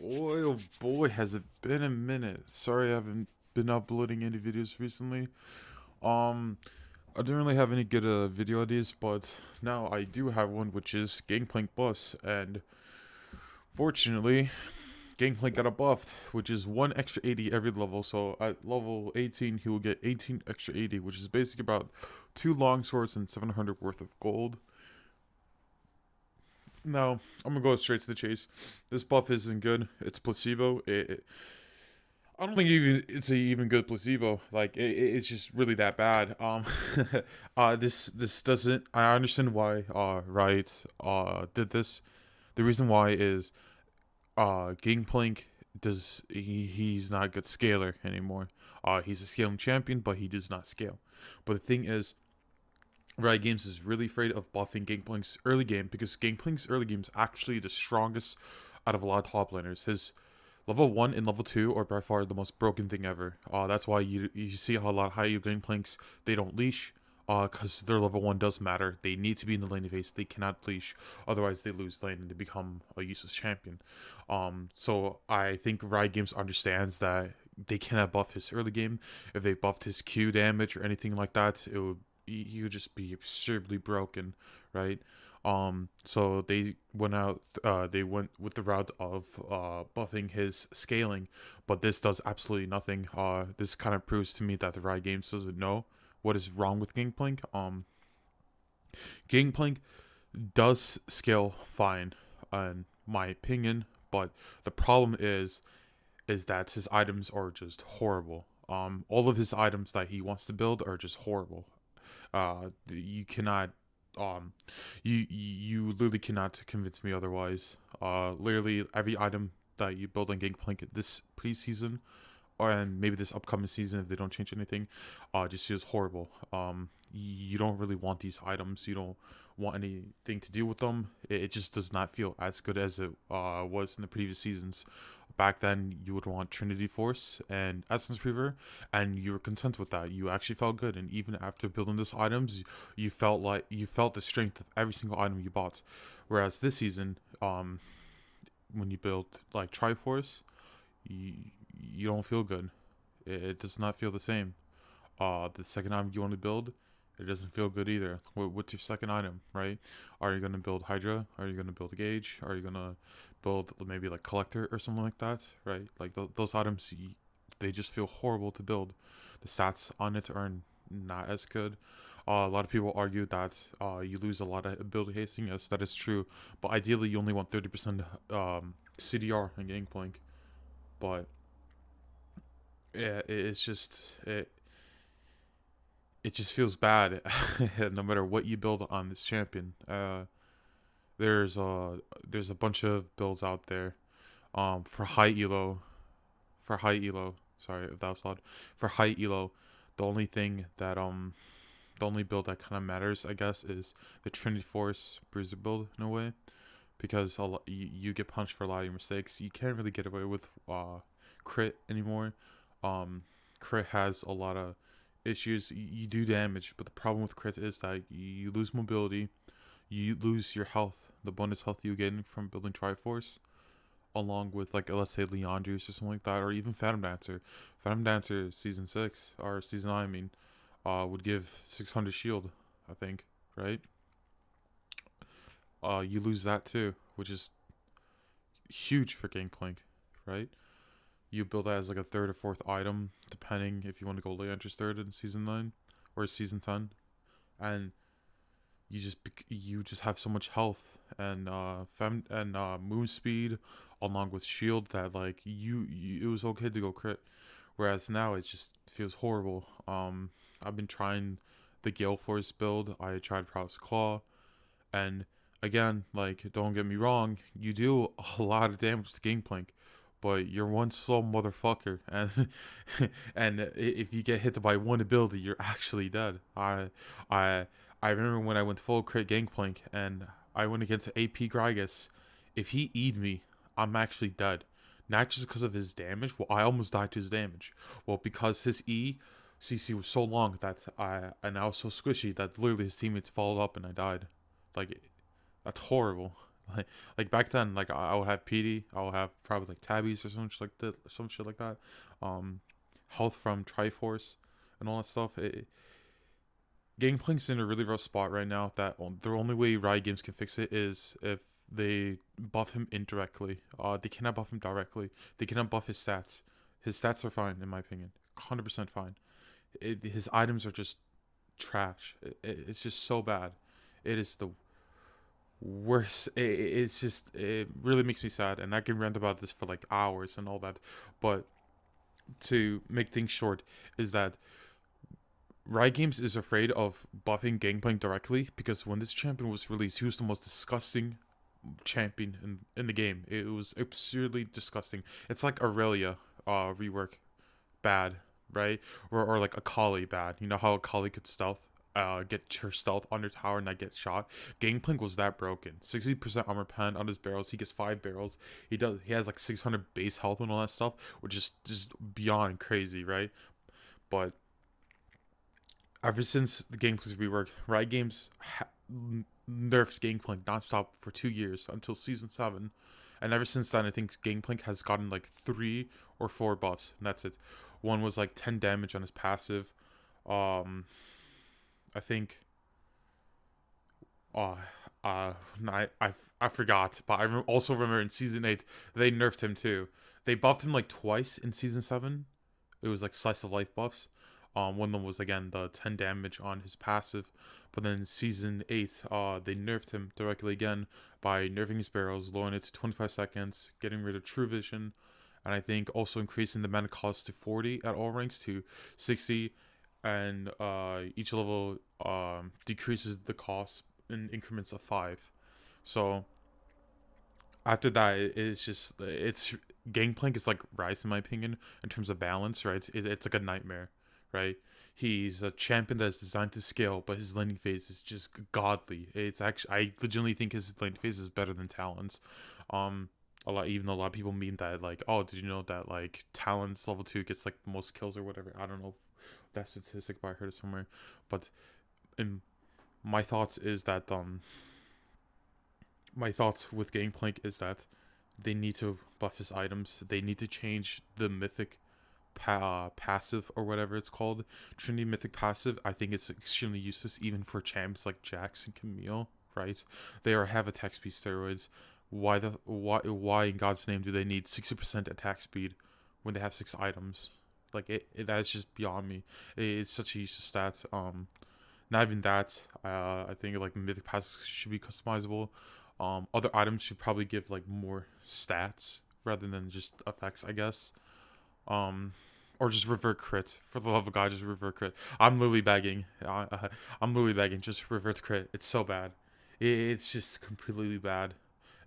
Boy, oh boy, has it been a minute. Sorry I haven't been uploading any videos recently. Um, I didn't really have any good video ideas, but now I do have one, which is Gangplank Buffs, and fortunately, Gangplank got a buffed, which is 1 extra 80 every level. So at level 18, he will get 18 extra 80, which is basically about 2 long swords and 700 worth of gold. Now, I'm gonna go straight to the chase. This buff isn't good. It's placebo. I don't think it's a even good placebo. Like it's just really that bad. This doesn't. I understand why Riot did this. The reason why is Gangplank he's not a good scaler anymore. He's a scaling champion, but he does not scale. But the thing is, Riot Games is really afraid of buffing Gangplank's early game because Gangplank's early game is actually the strongest out of a lot of top laners. His level 1 and level 2 are by far the most broken thing ever. That's why you see how a lot of high Gangplanks, they don't leash. Because their level 1 does matter. They need to be in the lane phase. They cannot leash. Otherwise, they lose lane and they become a useless champion. So I think Riot Games understands that they cannot buff his early game. If they buffed his Q damage or anything like that, he would just be absurdly broken, right? So they went out. They went with the route of buffing his scaling, but this does absolutely nothing. This kind of proves to me that the Riot Games doesn't know what is wrong with Gangplank. Gangplank does scale fine, in my opinion, but the problem is that his items are just horrible. All of his items that he wants to build are just horrible. You cannot you literally cannot convince me otherwise. Literally every item that you build on Gangplank this preseason and maybe this upcoming season, if they don't change anything, just feels horrible. You don't really want these items. You don't want anything to do with them. It just does not feel as good as it was in the previous seasons. Back then, you would want Trinity Force and Essence Reaver, and you were content with that. You actually felt good, and even after building those items, you felt the strength of every single item you bought. Whereas this season, when you build like Triforce, you don't feel good. It does not feel the same. The second item you want to build, it doesn't feel good either. What's your second item, right? Are you gonna build Hydra? Are you gonna build a Gauge? Are you gonna build maybe like Collector or something like that, right? Like those items, they just feel horrible to build. The stats on it are not as good. A lot of people argue that you lose a lot of ability hasting. Yes, that is true. But ideally, you only want 30% CDR in Gangplank. But yeah, it just feels bad no matter what you build on this champion. There's a bunch of builds out there for high elo. Sorry if that was loud. For high elo, the only thing that the only build that kind of matters, I guess, is the Trinity Force Bruiser build in a way, because you get punished for a lot of your mistakes. You can't really get away with crit anymore. Crit has a lot of issues. You do damage, but the problem with crit is that you lose mobility, you lose your health, the bonus health you get from building Triforce, along with like let's say Leandrius or something like that, or even Phantom Dancer. Phantom Dancer season 6 or season 9, I mean, would give 600 shield, I think, right? You lose that too, which is huge for Gangplank, right? You build that as like a third or fourth item, depending if you want to go Leandrius third in season 9 or season 10, and you just have so much health and move speed along with shield that like it was okay to go crit, whereas now it just feels horrible. I've been trying the Gale Force build. I tried Prowess Claw, and again, like, don't get me wrong, you do a lot of damage to Gangplank, but you're one slow motherfucker, and if you get hit by one ability, you're actually dead. I I remember when I went full crit Gangplank and I went against AP Gragas. If he E'd me, I'm actually dead. Not just because of his damage. Well, I almost died to his damage. Well, because his CC was so long that I was so squishy that literally his teammates followed up and I died. Like, that's horrible. Like back then, like I would have PD, I would have probably like tabbies or some shit like that. Health from Triforce and all that stuff. Gangplank's in a really rough spot right now. The only way Riot Games can fix it is if they buff him indirectly. They cannot buff him directly. They cannot buff his stats. His stats are fine, in my opinion, 100% fine. His items are just trash. It's just so bad. It is the worst. It really makes me sad, and I can rant about this for like hours and all that. But to make things short, is that Riot Games is afraid of buffing Gangplank directly because when this champion was released, he was the most disgusting champion in the game. It was absurdly disgusting. It's like Aurelia rework bad, right? Or like Akali bad. You know how Akali could stealth, get her stealth on her tower and not get shot. Gangplank was that broken. 60% armor pen on his barrels. He gets 5 barrels. He has like 600 base health and all that stuff, which is just beyond crazy, right? But ever since the Gangplank's rework, Riot Games nerfs Gangplank nonstop for 2 years until season 7. And ever since then, I think Gangplank has gotten like 3 or 4 buffs, and that's it. One was like 10 damage on his passive. I think. I forgot, but I also remember in season 8 they nerfed him too. They buffed him like twice in season 7. It was like slice of life buffs. One of them was again the 10 damage on his passive, but then in season 8, they nerfed him directly again by nerfing his barrels, lowering it to 25 seconds, getting rid of True Vision, and I think also increasing the mana cost to 40 at all ranks to 60, and each level decreases the cost in increments of 5. So after that, it's Gangplank is like Rise in my opinion in terms of balance, right? It's like a nightmare, right? He's a champion that's designed to scale, but his laning phase is just godly. It's actually I legitimately think his laning phase is better than Talon's. Even though a lot of people mean that like, oh, did you know that like Talon's level 2 gets like the most kills or whatever? I don't know that statistic, but I heard it somewhere. But in my thoughts is that my thoughts with Gangplank is that they need to buff his items. They need to change the mythic passive or whatever it's called. Trinity mythic passive. I think it's extremely useless even for champs like Jax and Camille. Right? They have attack speed steroids. Why in God's name do they need 60% attack speed when they have 6 items? Like that's just beyond me. It's such a useless stat. Not even that. I think like mythic passes should be customizable. Other items should probably give like more stats rather than just effects, I guess. Or just revert crit. For the love of God, just revert crit. I'm literally begging. I'm literally begging. Just revert crit. It's so bad. It's just completely bad.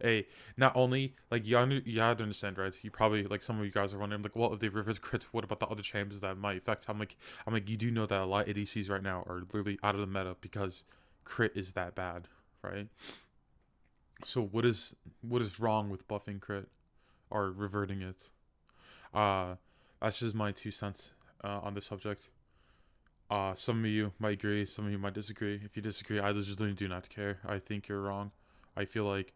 Hey, not only like you have to understand, right? You probably like some of you guys are wondering like, well, if they reverse crit, what about the other champions that might affect? I'm like, you do know that a lot of ADCs right now are literally out of the meta because crit is that bad, right? So what is wrong with buffing crit or reverting it? That's just my 2 cents on the subject. Some of you might agree, some of you might disagree. If you disagree, I just do not care. I think you're wrong. I feel like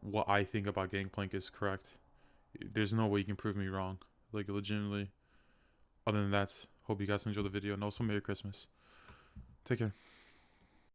what I think about Gangplank is correct. There's no way you can prove me wrong. Like, legitimately. Other than that, hope you guys enjoy the video, and also Merry Christmas. Take care.